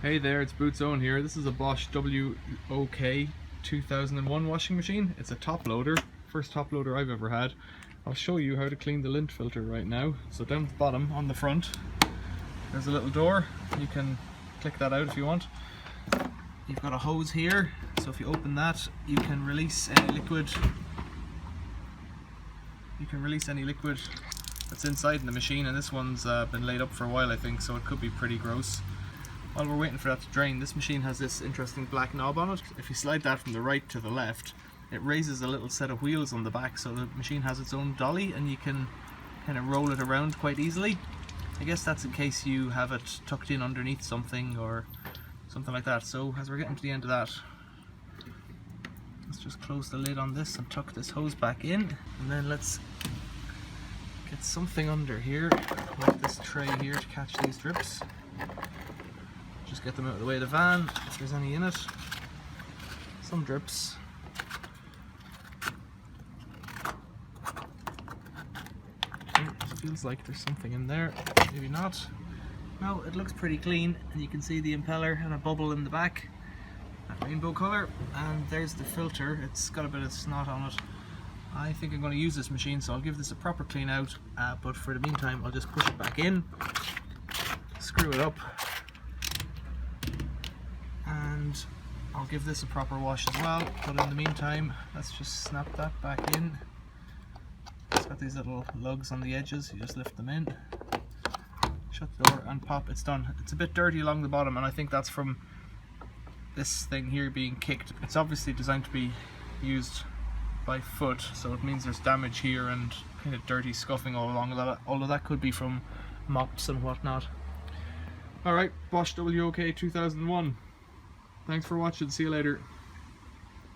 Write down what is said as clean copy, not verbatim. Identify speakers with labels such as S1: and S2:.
S1: Hey there, it's Boots Owen here. This is a Bosch WOK 2001 washing machine. It's a top loader, first top loader I've ever had. I'll show you how to clean the lint filter right now. So down at the bottom on the front, there's a little door. You can click that out if you want. You've got a hose here, so if you open that, you can release any liquid. You can release any liquid that's inside in the machine, and this one's been laid up for a while, I think, so it could be pretty gross. While we're waiting for that to drain, this machine has this interesting black knob on it. If you slide that from the right to the left, it raises a little set of wheels on the back, so the machine has its own dolly and you can kind of roll it around quite easily. I guess that's in case you have it tucked in underneath something or something like that. So as we're getting to the end of that, let's just close the lid on this and tuck this hose back in, and then let's get something under here, like this tray here, to catch these drips. Just get them out of the way of the van, if there's any in it. Some drips. It feels like there's something in there, maybe not. No, it looks pretty clean, and you can see the impeller and a bubble in the back, that rainbow colour. And there's the filter, it's got a bit of snot on it. I think I'm going to use this machine, so I'll give this a proper clean out, but for the meantime I'll just push it back in, screw it up, and I'll give this a proper wash as well. But in the meantime, let's just snap that back in. It's got these little lugs on the edges, you just lift them in, shut the door and pop, it's done. It's a bit dirty along the bottom, and I think that's from this thing here being kicked. It's obviously designed to be used by foot, so it means there's damage here and kind of dirty scuffing all along. All of that could be from mops and whatnot. Alright, Bosch WOK 2001. Thanks for watching, see you later.